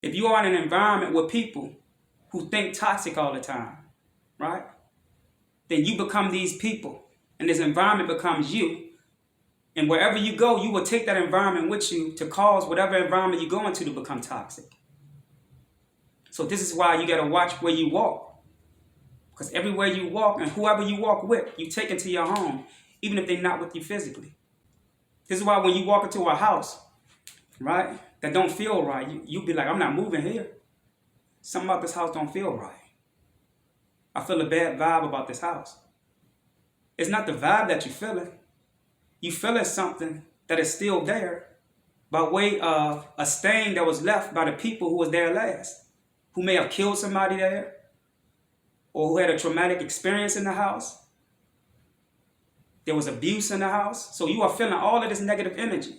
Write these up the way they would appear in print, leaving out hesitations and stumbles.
If you are in an environment with people who think toxic all the time, right? Then you become these people, and this environment becomes you. And wherever you go, you will take that environment with you to cause whatever environment you go into to become toxic. So this is why you got to watch where you walk. Because everywhere you walk and whoever you walk with, you take into your home, even if they're not with you physically. This is why when you walk into a house, right, that don't feel right, you be like, I'm not moving here. Something about this house don't feel right. I feel a bad vibe about this house. It's not the vibe that you're feeling. You feeling something that is still there by way of a stain that was left by the people who was there last, who may have killed somebody there, or who had a traumatic experience in the house. There was abuse in the house. So you are feeling all of this negative energy,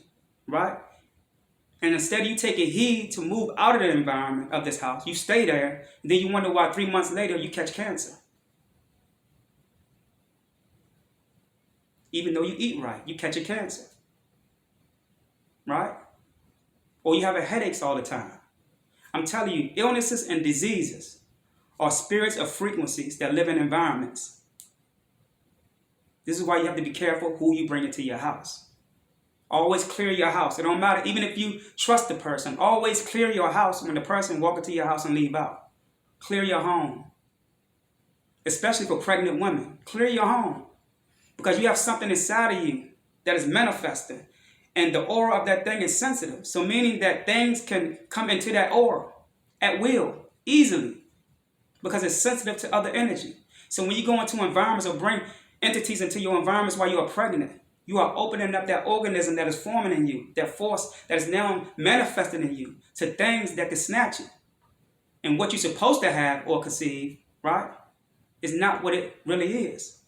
right? And instead of you taking heed to move out of the environment of this house, you stay there, and then you wonder why 3 months later you catch cancer. Even though you eat right, you catch a cancer, right? Or you have headaches all the time. I'm telling you, illnesses and diseases are spirits of frequencies that live in environments. This is why you have to be careful who you bring into your house. Always clear your house. It don't matter, even if you trust the person, always clear your house when the person walks into your house and leave out. Clear your home. Especially for pregnant women. Clear your home. Because you have something inside of you that is manifesting. And the aura of that thing is sensitive. So meaning that things can come into that aura at will, easily. Because it's sensitive to other energy. So when you go into environments or bring entities into your environments while you are pregnant, you are opening up that organism that is forming in you, that force that is now manifesting in you, to things that can snatch it. And what you're supposed to have or conceive, right, is not what it really is.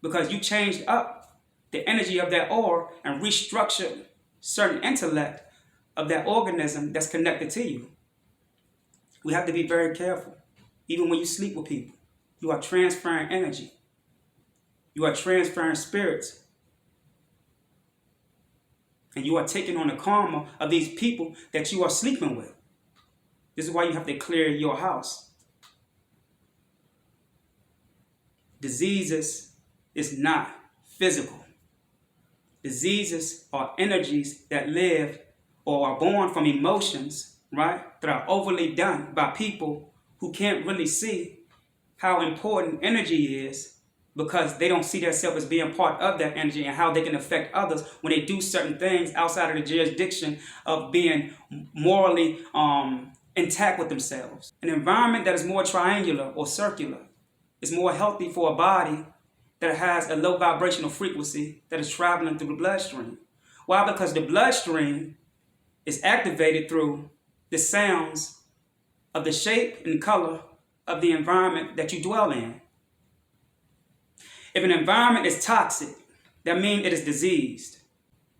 Because you changed up the energy of that aura and restructured certain intellect of that organism that's connected to you. We have to be very careful. Even when you sleep with people, you are transferring energy. You are transferring spirits. And you are taking on the karma of these people that you are sleeping with. This is why you have to clear your house. Diseases is not physical. Diseases are energies that live or are born from emotions, right, that are overly done by people who can't really see how important energy is, because they don't see themselves as being part of that energy and how they can affect others when they do certain things outside of the jurisdiction of being morally intact with themselves. An environment that is more triangular or circular is more healthy for a body that has a low vibrational frequency that is traveling through the bloodstream. Why? Because the bloodstream is activated through the sounds of the shape and color of the environment that you dwell in. If an environment is toxic, that means it is diseased.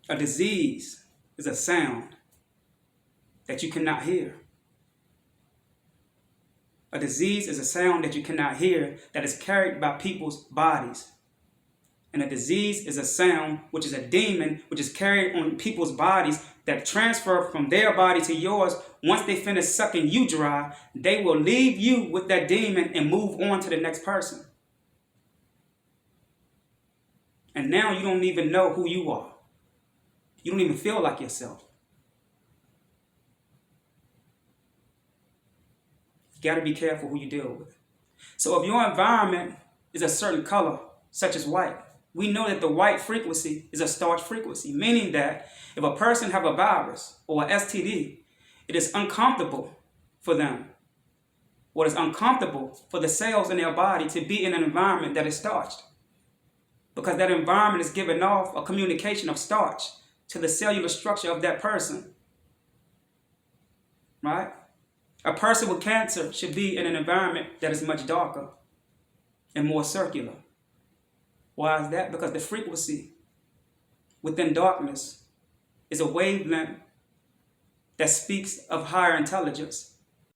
A disease is a sound that you cannot hear. A disease is a sound that you cannot hear that is carried by people's bodies. And a disease is a sound, which is a demon, which is carried on people's bodies that transfer from their body to yours. Once they finish sucking you dry, they will leave you with that demon and move on to the next person. And now you don't even know who you are. You don't even feel like yourself. You got to be careful who you deal with. So if your environment is a certain color, such as white, we know that the white frequency is a starch frequency, meaning that if a person have a virus or an STD, it is uncomfortable for them, or it's uncomfortable for the cells in their body to be in an environment that is starched. Because that environment is giving off a communication of starch to the cellular structure of that person. Right? A person with cancer should be in an environment that is much darker and more circular. Why is that? Because the frequency within darkness is a wavelength that speaks of higher intelligence.